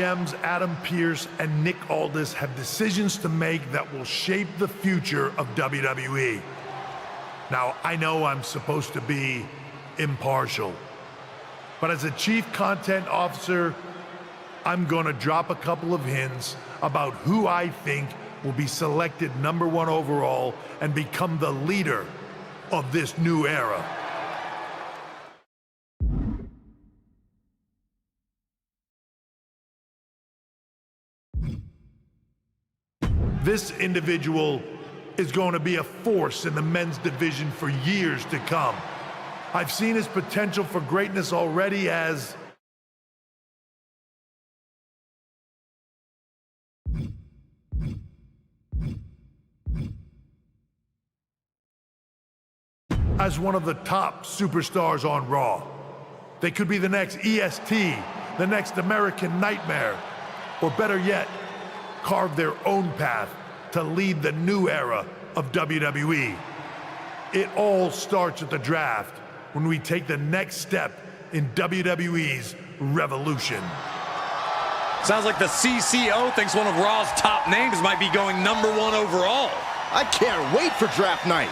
GMs Adam Pearce and Nick Aldis have decisions to make that will shape the future of WWE. Now, I know I'm supposed to be impartial, but as a chief content officer, I'm gonna drop a couple of hints about who I think will be selected #1 overall and become the leader of this new era. This individual is going to be a force in the men's division for years to come. I've seen his potential for greatness already as one of the top superstars on Raw. They could be the next EST, the next American Nightmare, or better yet, carve their own path to lead the new era of WWE. It all starts at the draft when we take the next step in WWE's revolution. Sounds like the CCO thinks one of Raw's top names might be going #1 overall. I can't wait for draft night.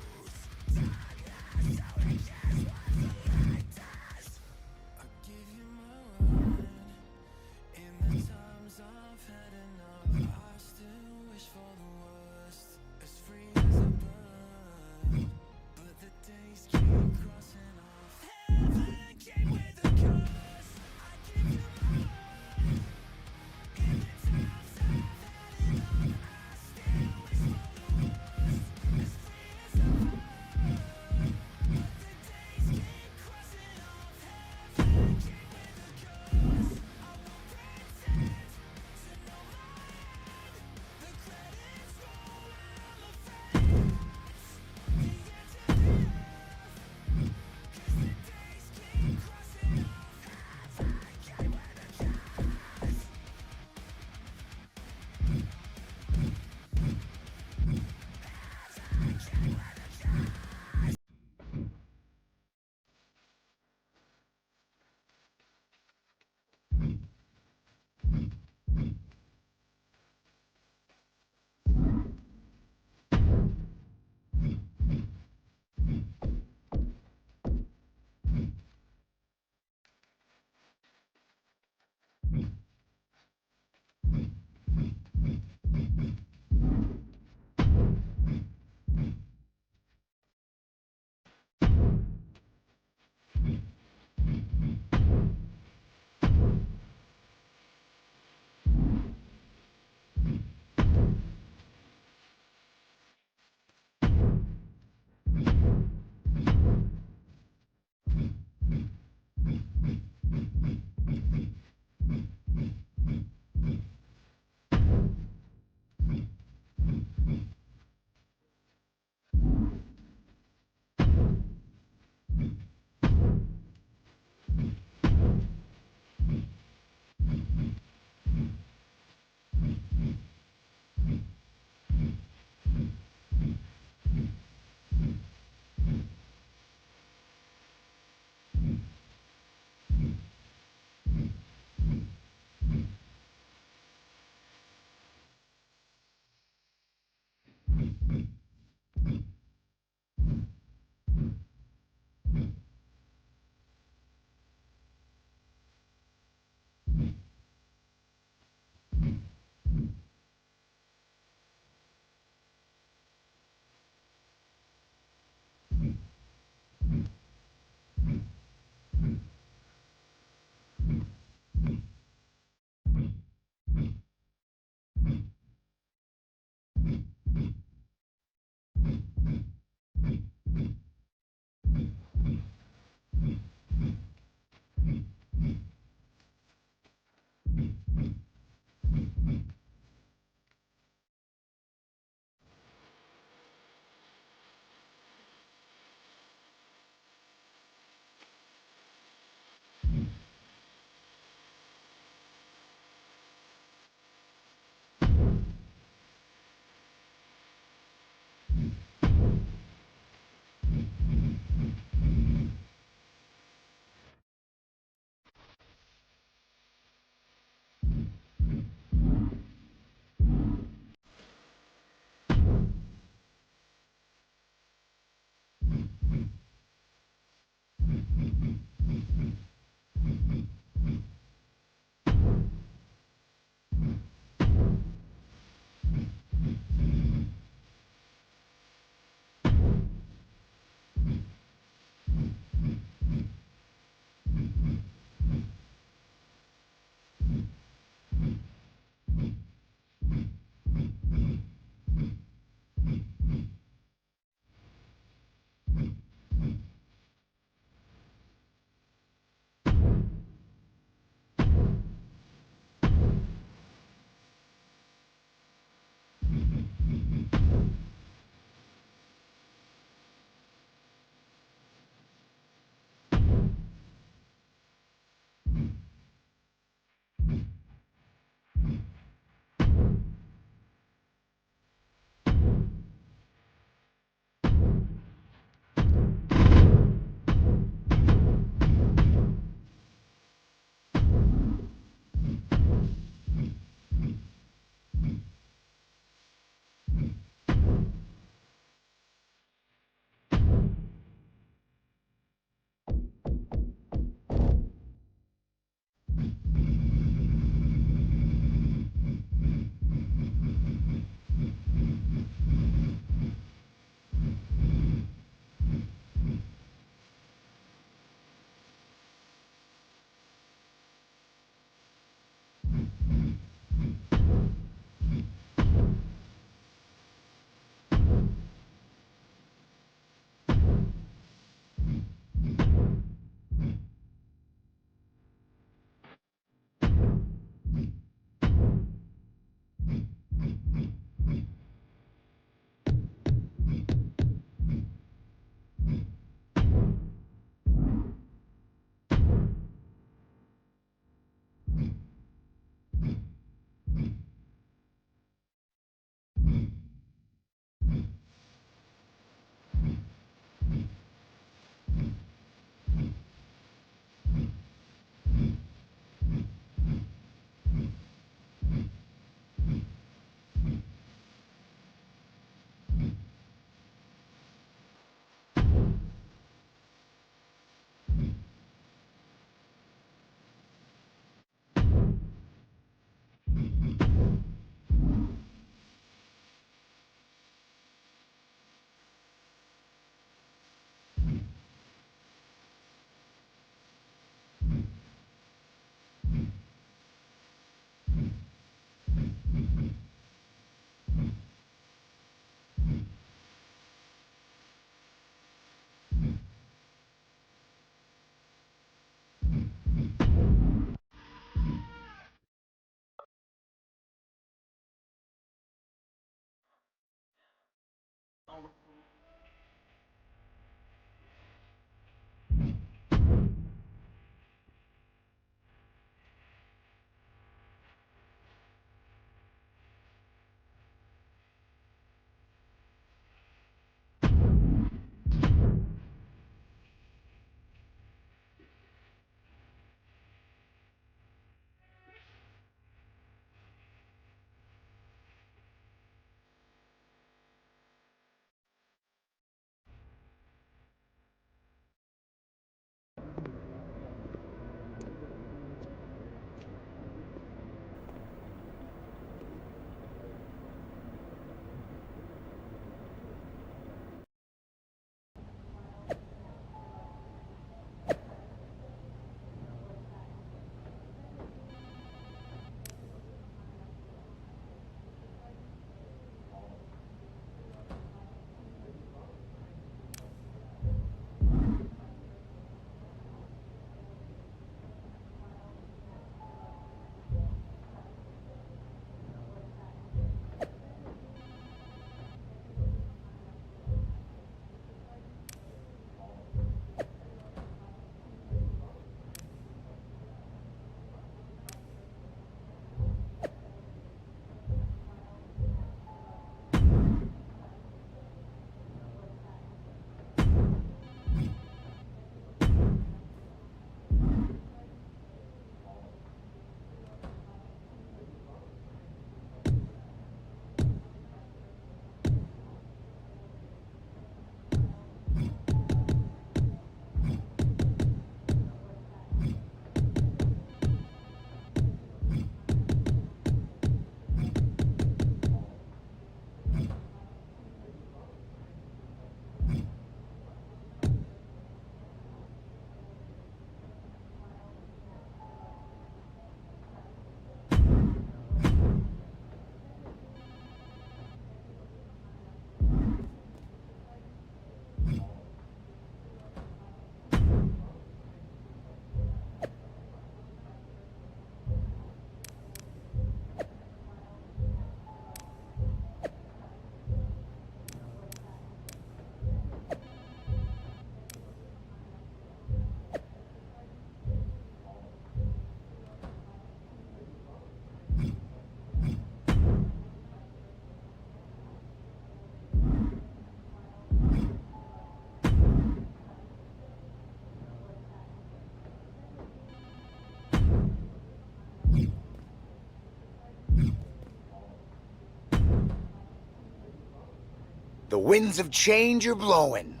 The winds of change are blowing.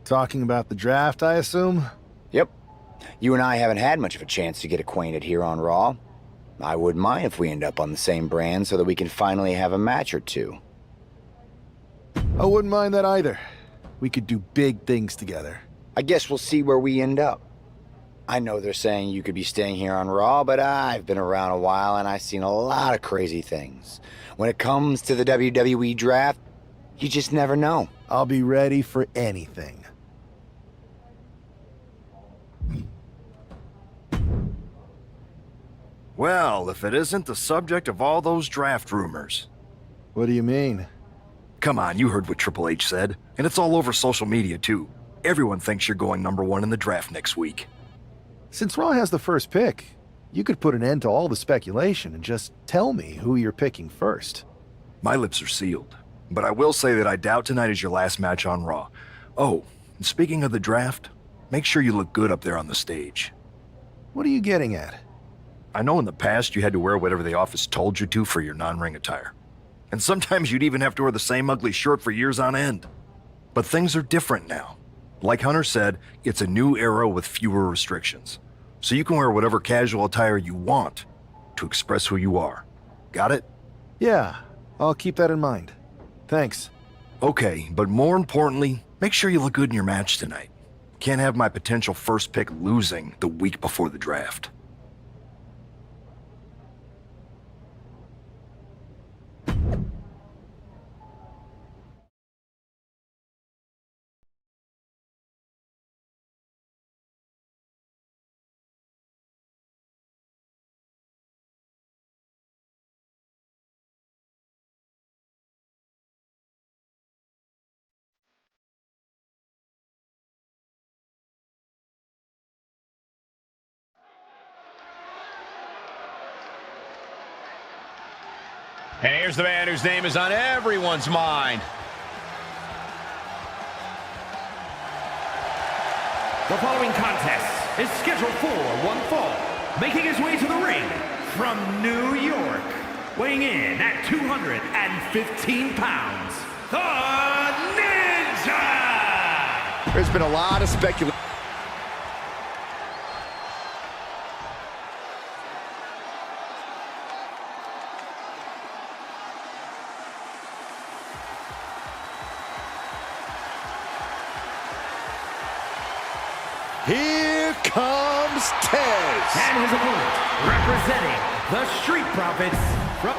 Talking about the draft, I assume? Yep. You and I haven't had much of a chance to get acquainted here on Raw. I wouldn't mind if we end up on the same brand so that we can finally have a match or two. I wouldn't mind that either. We could do big things together. I guess we'll see where we end up. I know they're saying you could be staying here on Raw, but I've been around a while and I've seen a lot of crazy things. When it comes to the WWE draft, you just never know. I'll be ready for anything. Well, if it isn't the subject of all those draft rumors. What do you mean? Come on, you heard what Triple H said. And it's all over social media, too. Everyone thinks you're going #1 in the draft next week. Since Raw has the first pick, you could put an end to all the speculation and just tell me who you're picking first. My lips are sealed. But I will say that I doubt tonight is your last match on Raw. Oh, and speaking of the draft, make sure you look good up there on the stage. What are you getting at? I know in the past you had to wear whatever the office told you to for your non-ring attire. And sometimes you'd even have to wear the same ugly shirt for years on end. But things are different now. Like Hunter said, it's a new era with fewer restrictions. So you can wear whatever casual attire you want to express who you are. Got it? Yeah, I'll keep that in mind. Thanks. Okay, but more importantly, make sure you look good in your match tonight. Can't have my potential first pick losing the week before the draft. And here's the man whose name is on everyone's mind. The following contest is scheduled for one fall. Making his way to the ring from New York, weighing in at 215 pounds, the Ninja! There's been a lot of speculation. Here comes Tez. And his opponent, representing the Street Profits from...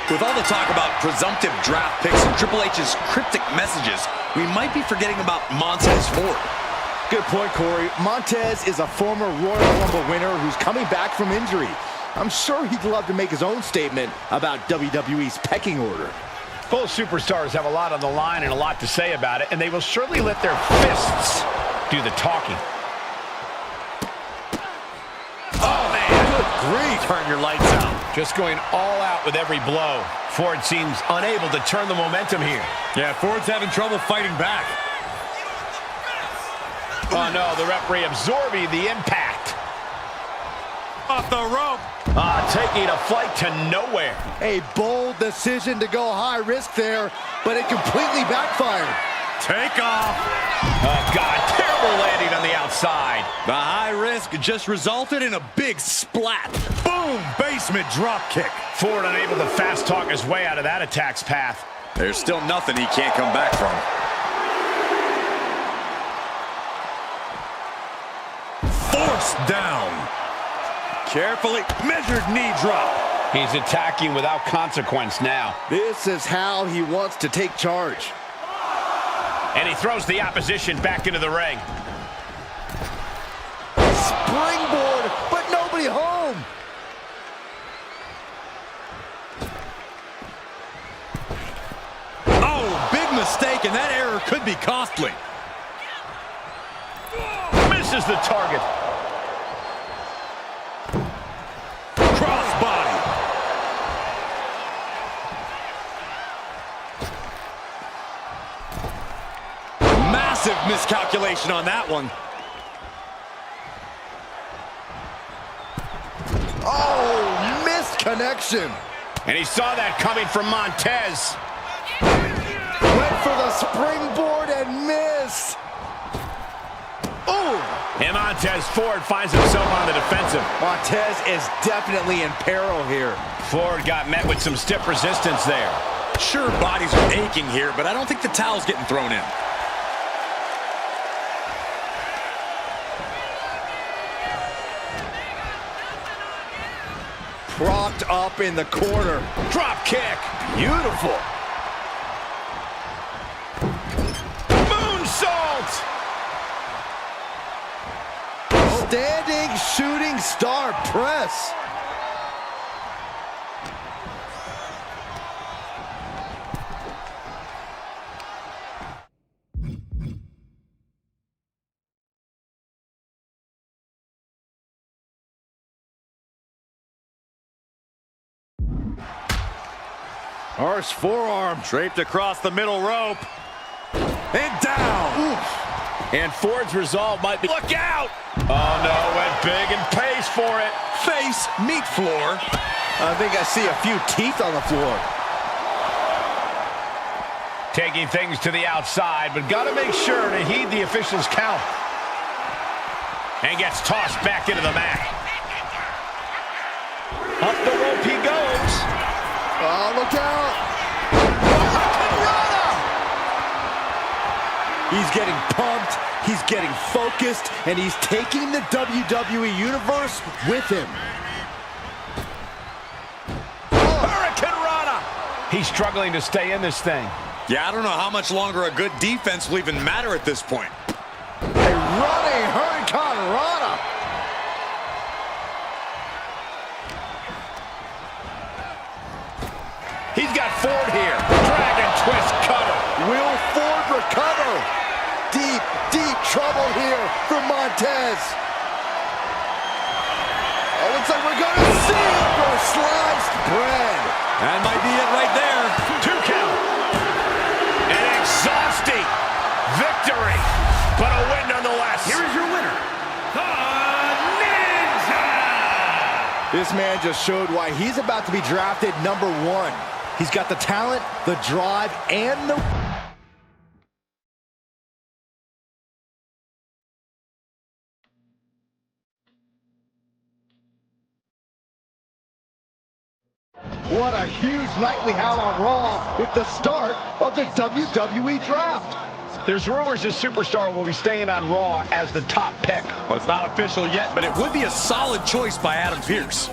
With all the talk about presumptive draft picks and Triple H's cryptic messages, we might be forgetting about Montez Ford. Good point, Corey. Montez is a former Royal Rumble winner who's coming back from injury. I'm sure he'd love to make his own statement about WWE's pecking order. Both superstars have a lot on the line and a lot to say about it, and they will surely let their fists do the talking. Oh, man. Good grief. Turn your lights out. Just going all out with every blow. Ford seems unable to turn the momentum here. Yeah, Ford's having trouble fighting back. Oh, no, the referee absorbing the impact. Off the rope. Taking a flight to nowhere. A bold decision to go high risk there, but it completely backfired. Take off. Oh, God, terrible landing on the outside. The high risk just resulted in a big splat. Boom, basement drop kick. Ford unable to fast talk his way out of that attack's path. There's still nothing he can't come back from. Forced down. Carefully measured knee drop. He's attacking without consequence now. This is how he wants to take charge. And he throws the opposition back into the ring. Springboard, but nobody home. Oh, big mistake, and that error could be costly. Misses the target. Crossbody. Massive miscalculation on that one. Oh, missed connection. And he saw that coming from Montez. Went for the springboard and missed. Ooh! And Montez Ford finds himself on the defensive. Montez is definitely in peril here. Ford got met with some stiff resistance there. Sure, bodies are aching here, but I don't think the towel's getting thrown in. Propped up in the corner. Drop kick. Beautiful. Moonsault. Standing shooting star press. Arse forearm. Draped across the middle rope. And down. Oof. And Ford's resolve might be... Look out! Oh, no, went big and pays for it. Face, meat floor. I think I see a few teeth on the floor. Taking things to the outside, but got to make sure to heed the official's count. And gets tossed back into the mat. Up the rope he goes. Oh, look out. He's getting pumped, he's getting focused, and he's taking the WWE Universe with him. Hurricane Rana! He's struggling to stay in this thing. Yeah, I don't know how much longer a good defense will even matter at this point. A running Hurricane Rana. He's got Ford here. Dragon twist cutter. Will Ford recover? Deep, deep trouble here for Montez. Oh, looks like we're going to see it for sliced bread. That might be it right there. 2 count. An exhausting victory, but a win nonetheless. Here is your winner, the Ninja! This man just showed why he's about to be drafted #1. He's got the talent, the drive, and the... What a huge night we had on Raw with the start of the WWE Draft. There's rumors this superstar will be staying on Raw as the top pick. Well, it's not official yet, but it would be a solid choice by Adam Pearce.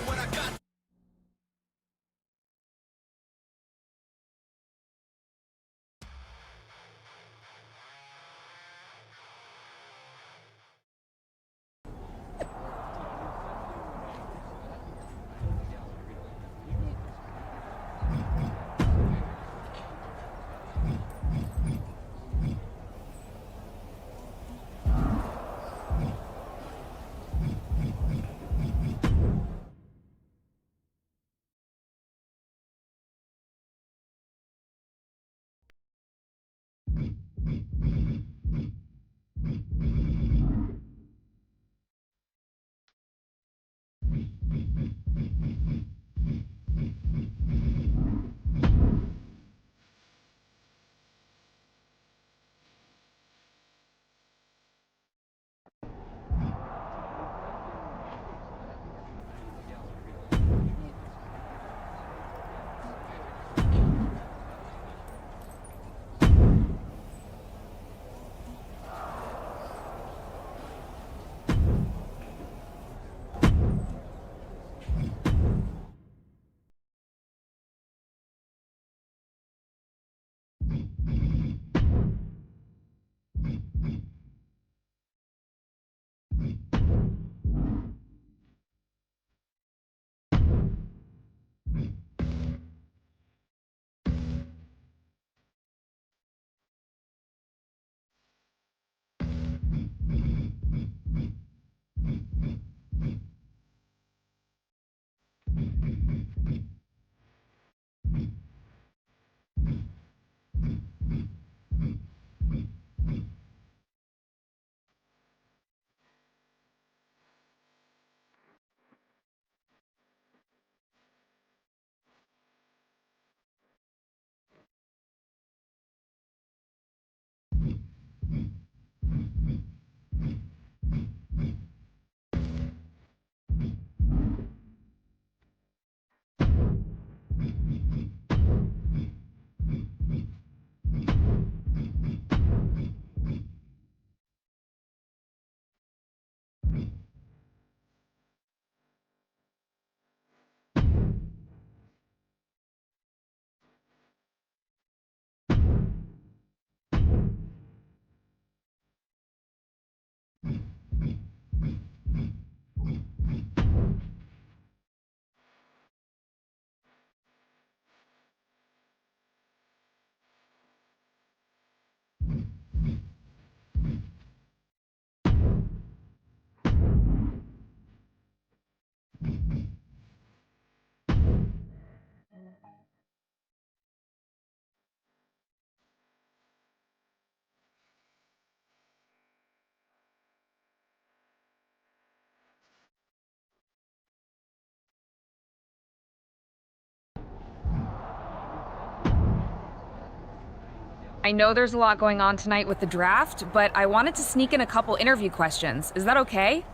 I know there's a lot going on tonight with the draft, but I wanted to sneak in a couple interview questions. Is that okay?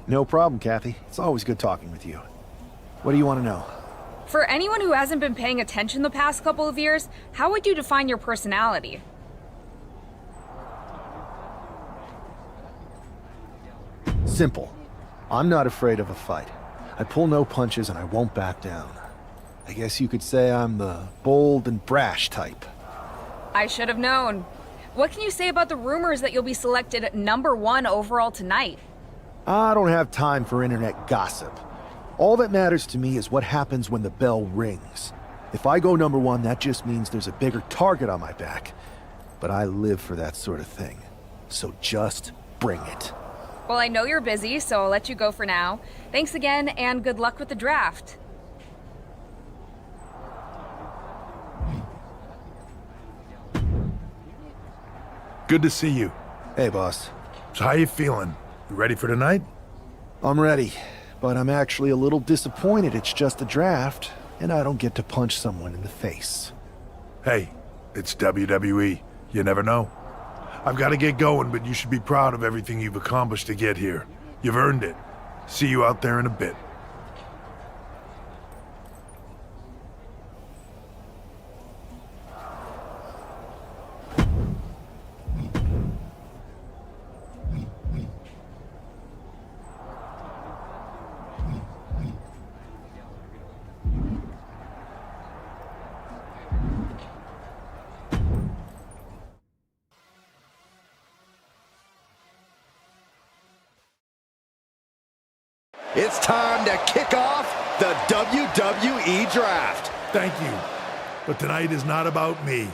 No problem, Kathy. It's always good talking with you. What do you want to know? For anyone who hasn't been paying attention the past couple of years, how would you define your personality? Simple. I'm not afraid of a fight. I pull no punches and I won't back down. I guess you could say I'm the bold and brash type. I should have known. What can you say about the rumors that you'll be selected #1 overall tonight? I don't have time for internet gossip. All that matters to me is what happens when the bell rings. If I go #1, that just means there's a bigger target on my back. But I live for that sort of thing. So just bring it. Well, I know you're busy, so I'll let you go for now. Thanks again, and good luck with the draft. Good to see you. Hey, boss. So how you feeling? You ready for tonight? I'm ready, but I'm actually a little disappointed it's just a draft, and I don't get to punch someone in the face. Hey, it's WWE. You never know. I've got to get going, but you should be proud of everything you've accomplished to get here. You've earned it. See you out there in a bit. It's time to kick off the WWE Draft. Thank you. But tonight is not about me.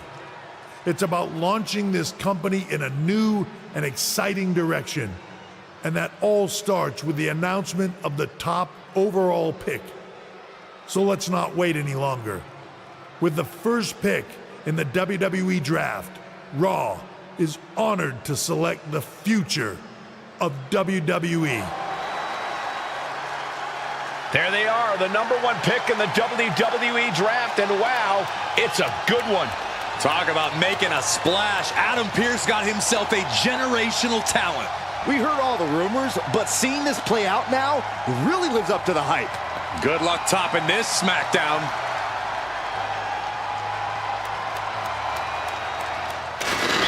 It's about launching this company in a new and exciting direction. And that all starts with the announcement of the top overall pick. So let's not wait any longer. With the first pick in the WWE Draft, Raw is honored to select the future of WWE. There they are, the #1 pick in the WWE Draft, and wow, it's a good one. Talk about making a splash. Adam Pearce got himself a generational talent. We heard all the rumors, but seeing this play out now really lives up to the hype. Good luck topping this SmackDown.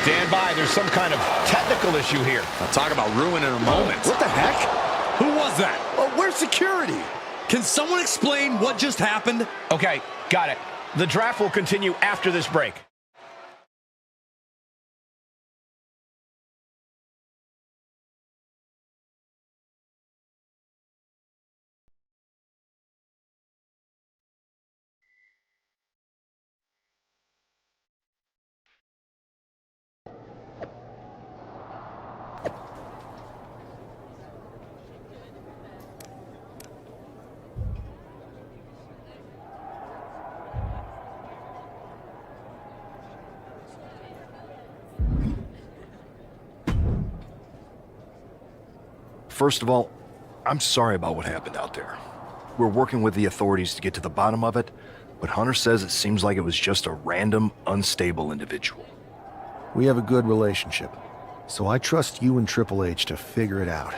Stand by, there's some kind of technical issue here. Now talk about ruining a moment. What the heck? Who was that? Where's security? Can someone explain what just happened? Okay, got it. The draft will continue after this break. First of all, I'm sorry about what happened out there. We're working with the authorities to get to the bottom of it, but Hunter says it seems like it was just a random, unstable individual. We have a good relationship, so I trust you and Triple H to figure it out.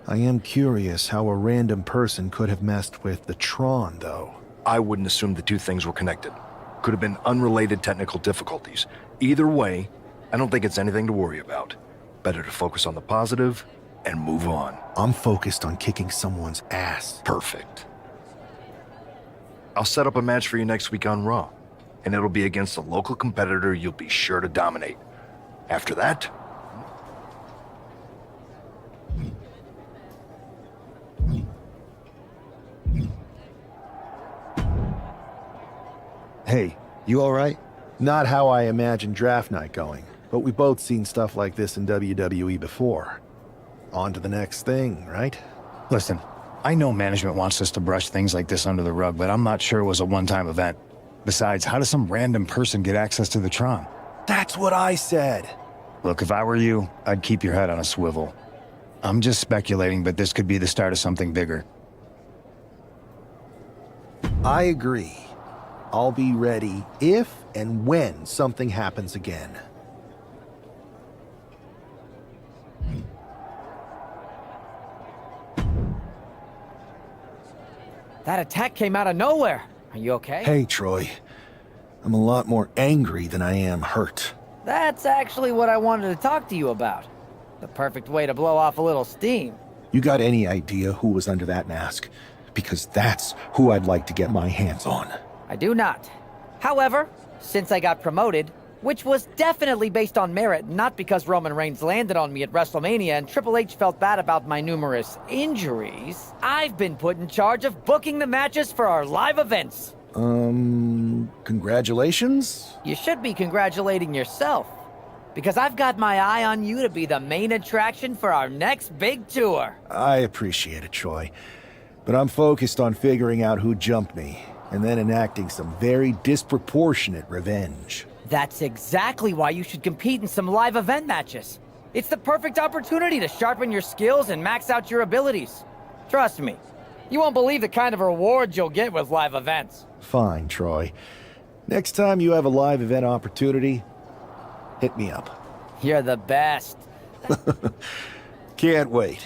I am curious how a random person could have messed with the Tron, though. I wouldn't assume the two things were connected. Could have been unrelated technical difficulties. Either way, I don't think it's anything to worry about. Better to focus on the positive and move on. I'm focused on kicking someone's ass. Perfect. I'll set up a match for you next week on Raw, and it'll be against a local competitor you'll be sure to dominate. After that, Hey, you alright? Not how I imagined draft night going, but we've both seen stuff like this in WWE before. On to the next thing, right? Listen, I know management wants us to brush things like this under the rug, but I'm not sure it was a one-time event. Besides, how does some random person get access to the Tron? That's what I said. Look, if I were you, I'd keep your head on a swivel. I'm just speculating, but this could be the start of something bigger. I agree. I'll be ready if and when something happens again. That attack came out of nowhere. Are you okay? Hey, Troy. I'm a lot more angry than I am hurt. That's actually what I wanted to talk to you about. The perfect way to blow off a little steam. You got any idea who was under that mask? Because that's who I'd like to get my hands on. I do not. However, since I got promoted, which was definitely based on merit, not because Roman Reigns landed on me at WrestleMania and Triple H felt bad about my numerous injuries, I've been put in charge of booking the matches for our live events. Congratulations? You should be congratulating yourself, because I've got my eye on you to be the main attraction for our next big tour. I appreciate it, Troy. But I'm focused on figuring out who jumped me, and then enacting some very disproportionate revenge. That's exactly why you should compete in some live event matches. It's the perfect opportunity to sharpen your skills and max out your abilities. Trust me, you won't believe the kind of rewards you'll get with live events. Fine, Troy. Next time you have a live event opportunity, hit me up. You're the best. Can't wait.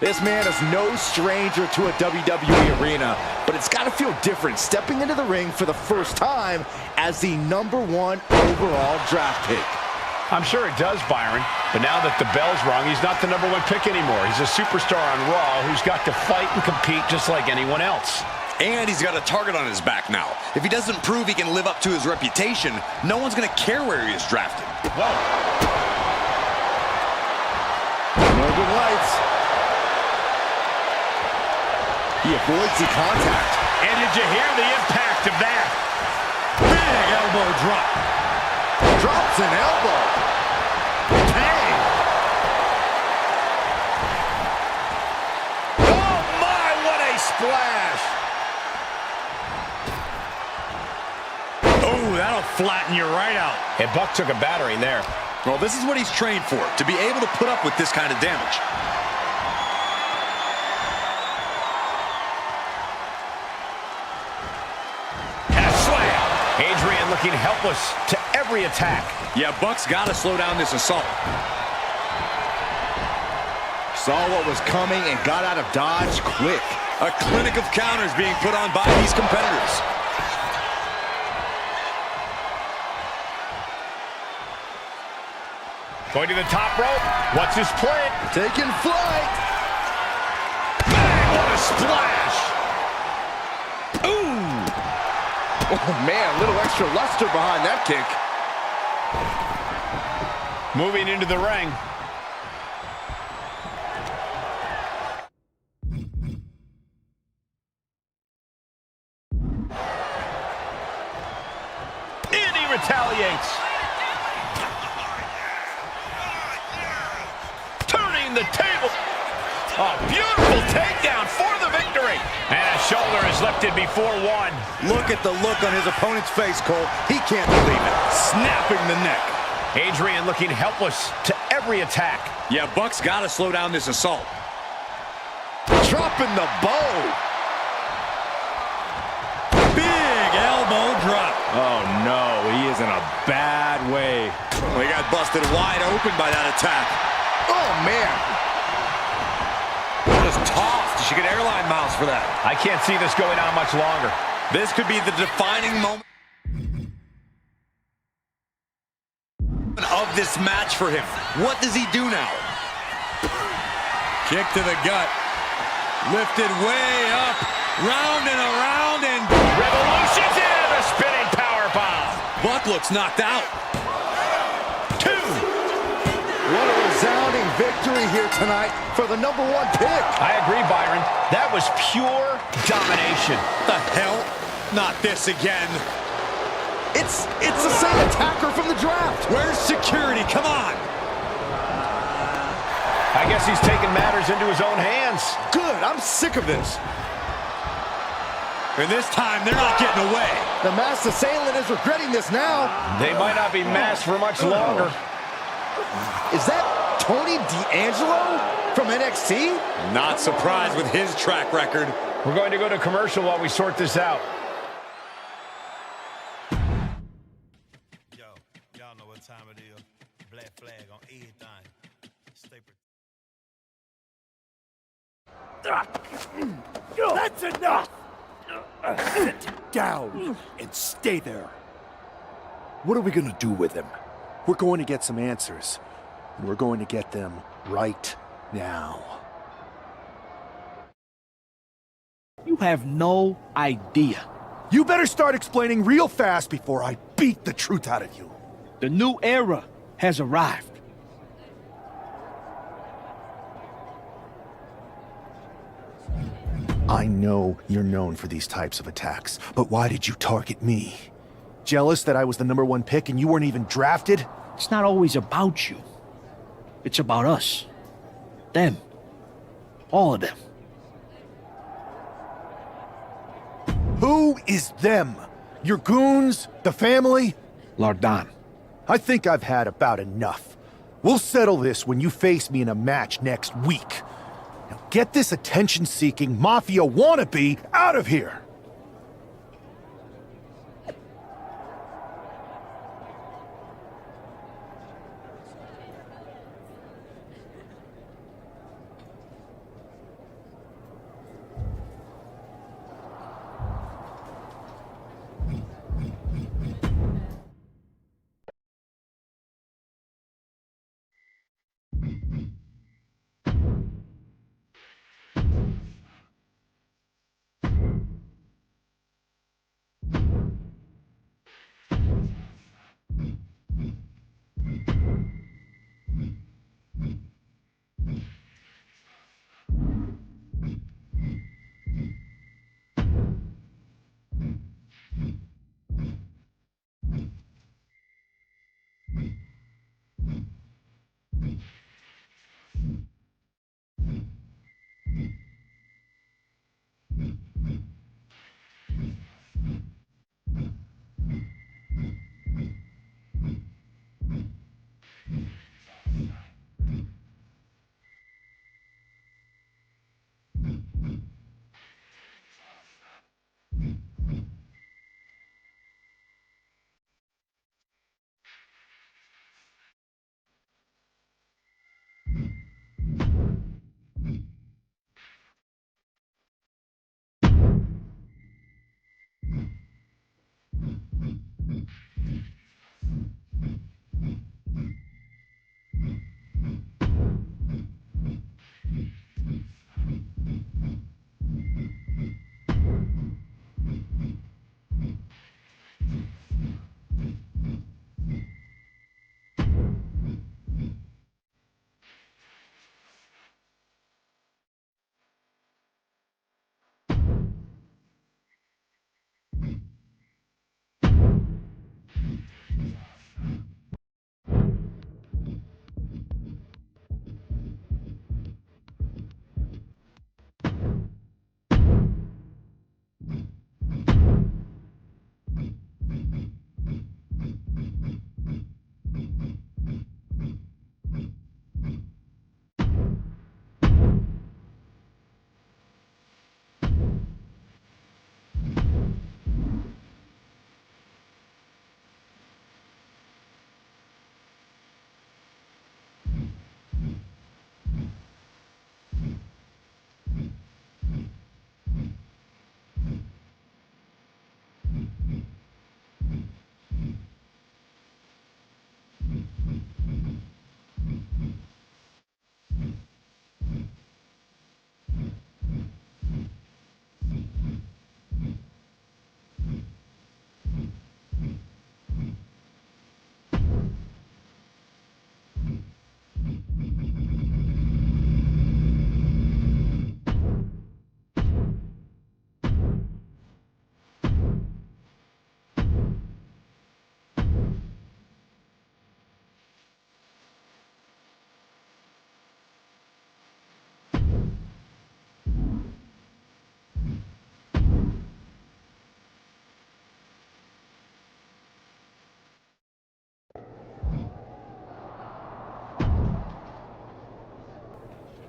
This man is no stranger to a WWE arena, but it's got to feel different stepping into the ring for the first time as the #1 overall draft pick. I'm sure it does, Byron, but now that the bell's rung, he's not the #1 pick anymore. He's a superstar on Raw who's got to fight and compete just like anyone else. And he's got a target on his back now. If he doesn't prove he can live up to his reputation, no one's going to care where he is drafted. Whoa. Northern Lights. He avoids the contact. And did you hear the impact of that? Big elbow drop. Drops an elbow. Bang! Oh my, what a splash! Oh, that'll flatten you right out. And Buck took a battering there. Well, this is what he's trained for, to be able to put up with this kind of damage. Adrian looking helpless to every attack. Yeah, Buck's got to slow down this assault. Saw what was coming and got out of dodge quick. A clinic of counters being put on by these competitors. Going to the top rope. What's his plan? Taking flight. Bang! What a splash! Ooh! Oh, man, a little extra luster behind that kick. Moving into the ring. And he retaliates. Turning the table. A beautiful takedown for the victory. And a shoulder is lifted before one. Look at the look on his opponent's face, Cole. He can't believe it. Snapping the neck. Adrian looking helpless to every attack. Yeah, Buck's got to slow down this assault. Dropping the bow. Big elbow drop. Oh, no, he is in a bad way. Well, he got busted wide open by that attack. Oh, man. Just tossed. You should get airline miles for that. I can't see this going on much longer. This could be the defining moment of this match for him. What does he do now? Kick to the gut. Lifted way up. Round and around and... Revolution's in! A spinning powerbomb. Buck looks knocked out. 2. What a resounding victory here tonight for the #1 pick. I agree, Byron. That was pure domination. The hell? Not this again. It's the same attacker from the draft. Where's security? Come on. I guess he's taking matters into his own hands. Good, I'm sick of this. And this time, they're not getting away. The masked assailant is regretting this now. They might not be masked for much longer. Is that Tony D'Angelo from NXT? Not surprised with his track record. We're going to go to commercial while we sort this out. Yo, y'all know what time it is. Black flag on everything. Stay That's enough! Sit down and stay there. What are we gonna do with him? We're going to get some answers, and we're going to get them right now. You have no idea. You better start explaining real fast before I beat the truth out of you. The new era has arrived. I know you're known for these types of attacks, but why did you target me? Jealous that I was the #1 pick and you weren't even drafted? It's not always about you. It's about us. Them. All of them. Who is them? Your goons? The family? Lardan. I think I've had about enough. We'll settle this when you face me in a match next week. Now get this attention-seeking mafia wannabe out of here!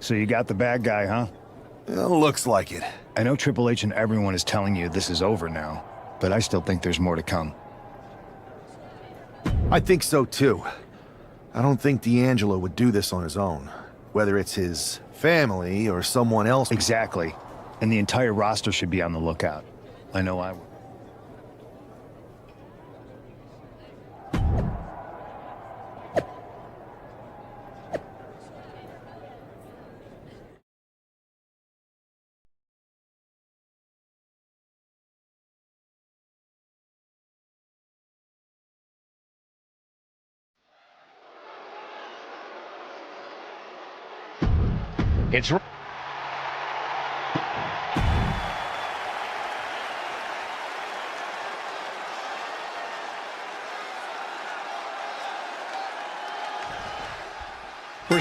So you got the bad guy, huh? Looks like it. I know Triple H and everyone is telling you this is over now, but I still think there's more to come. I think so too. I don't think D'Angelo would do this on his own. Whether it's his family or someone else. Exactly. And the entire roster should be on the lookout. I know I will. It's... We're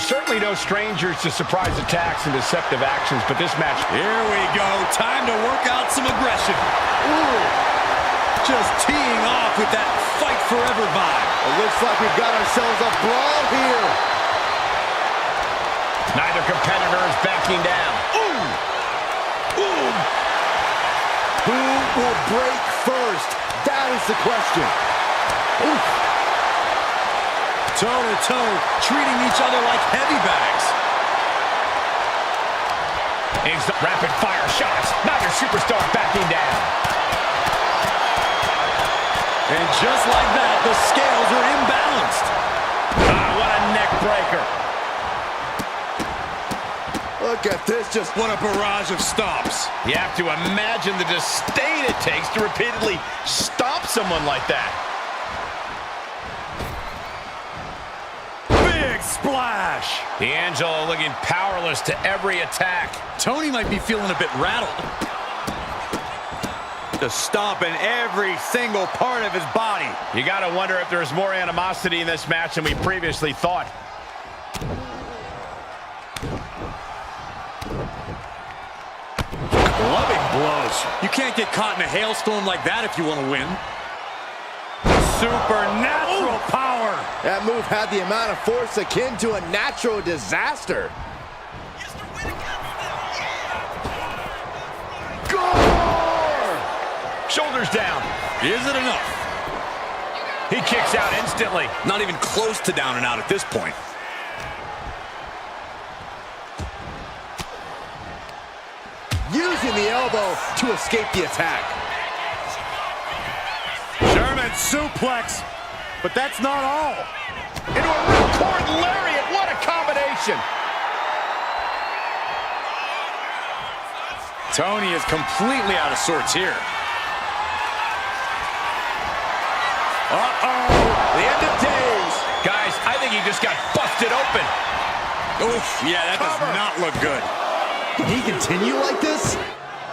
certainly no strangers to surprise attacks and deceptive actions, but this match... Here we go. Time to work out some aggression. Ooh. Just teeing off with that fight forever vibe. It looks like we've got ourselves a brawl here. Neither competitor is backing down. Ooh. Ooh. Who will break first? That is the question. Oof. Toe-to-toe, treating each other like heavy bags. It's rapid-fire shots. Neither superstar backing down. And just like that, the scales are imbalanced. Ah, what a neck breaker. Look at this, just What a barrage of stomps. You have to imagine the disdain it takes to repeatedly stomp someone like that. Big splash. D'Angelo looking powerless to every attack. Tony might be feeling a bit rattled. Just stomping every single part of his body. You got to wonder if there's more animosity in this match than we previously thought. Loving blows. You can't get caught in a hailstorm like that if you want to win. Supernatural power. That move had the amount of force akin to a natural disaster. Gore! Shoulders down. Is it enough? He kicks out instantly. Not even close to down and out at this point. Using the elbow to escape the attack. German suplex. But that's not all. Into a ripcord lariat. What a combination. Tony is completely out of sorts here. Uh-oh. The end of days. Guys, I think he just got busted open. Oof, yeah, that does not look good. Can he continue like this?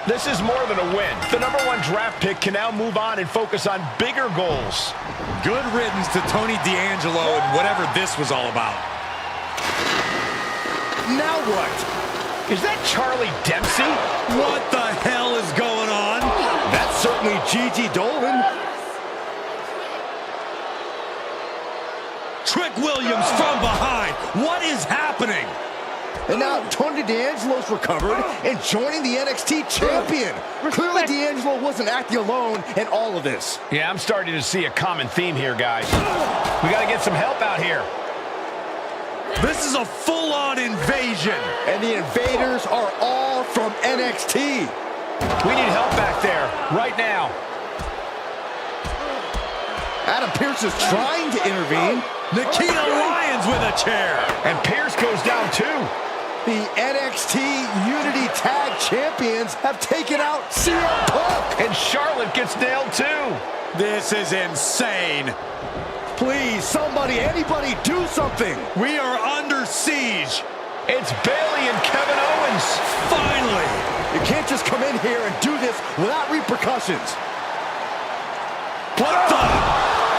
This is more than a win. The #1 draft pick can now move on and focus on bigger goals. Good riddance to Tony D'Angelo and whatever this was all about. Now what? Is that Charlie Dempsey? What the hell is going on? That's certainly Gigi Dolan. Trick Williams from behind. What is happening? And now Tony D'Angelo's recovered and joining the NXT champion. Clearly D'Angelo wasn't acting alone in all of this. Yeah, I'm starting to see a common theme here, guys. We got to get some help out here. This is a full-on invasion. And the invaders are all from NXT. We need help back there, right now. Adam Pearce is trying to intervene. Nikita Lyons with a chair. And Pierce goes down too. The NXT Unity Tag Champions have taken out CM Punk. And Charlotte gets nailed too. This is insane. Please, somebody, anybody, do something. We are under siege. It's Bayley and Kevin Owens. Finally. You can't just come in here and do this without repercussions. What the?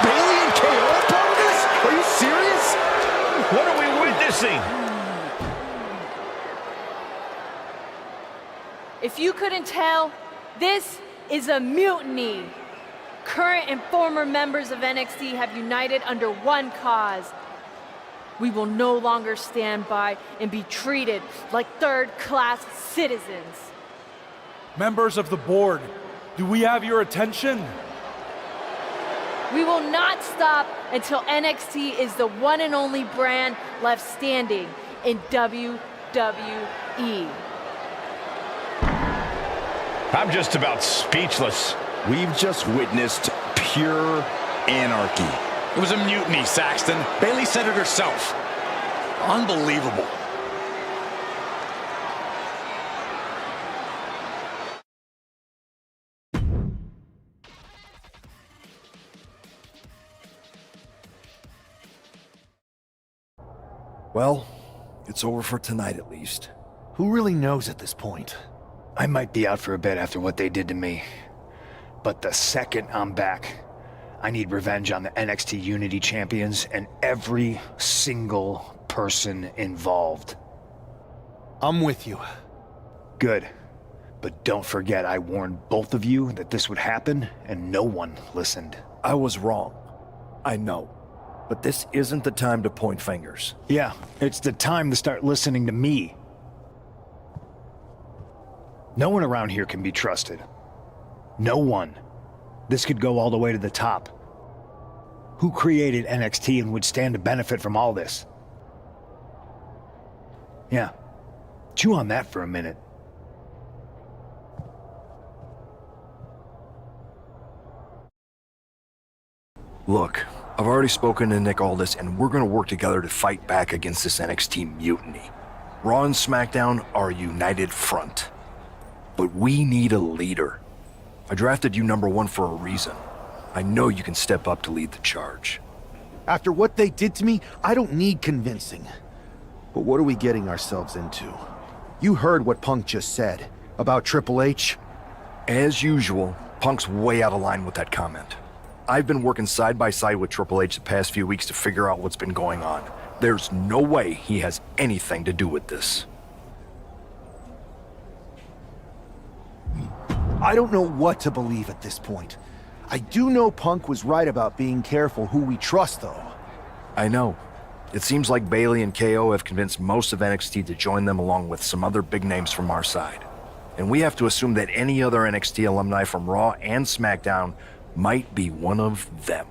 Bayley and KO are part of this? Are you serious? What are we witnessing? If you couldn't tell, this is a mutiny. Current and former members of NXT have united under one cause. We will no longer stand by and be treated like third-class citizens. Members of the board, do we have your attention? We will not stop until NXT is the one and only brand left standing in WWE. I'm just about speechless. We've just witnessed pure anarchy. It was a mutiny, Saxton. Bayley said it herself. Unbelievable. Well, it's over for tonight at least. Who really knows at this point? I might be out for a bit after what they did to me. But the second I'm back, I need revenge on the NXT Unity Champions and every single person involved. I'm with you. Good. But don't forget I warned both of you that this would happen, and no one listened. I was wrong. I know. But this isn't the time to point fingers. Yeah, it's the time to start listening to me. No one around here can be trusted. No one. This could go all the way to the top. Who created NXT and would stand to benefit from all this? Yeah. Chew on that for a minute. Look, I've already spoken to Nick Aldis, and we're gonna work together to fight back against this NXT mutiny. Raw and SmackDown are a united front. But we need a leader. I drafted you #1 for a reason. I know you can step up to lead the charge. After what they did to me, I don't need convincing. But what are we getting ourselves into? You heard what Punk just said about Triple H. As usual, Punk's way out of line with that comment. I've been working side by side with Triple H the past few weeks to figure out what's been going on. There's no way he has anything to do with this. I don't know what to believe at this point. I do know Punk was right about being careful who we trust, though. I know. It seems like Bayley and KO have convinced most of NXT to join them along with some other big names from our side. And we have to assume that any other NXT alumni from Raw and SmackDown might be one of them.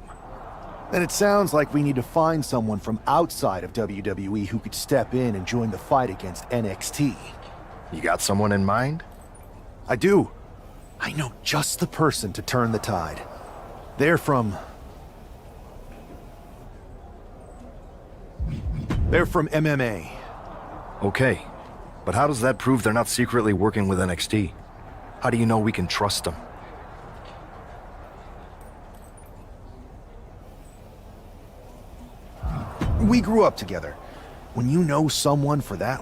Then it sounds like we need to find someone from outside of WWE who could step in and join the fight against NXT. You got someone in mind? I do. I know just the person to turn the tide. They're from MMA. Okay, but how does that prove they're not secretly working with NXT? How do you know we can trust them? We grew up together. When you know someone for that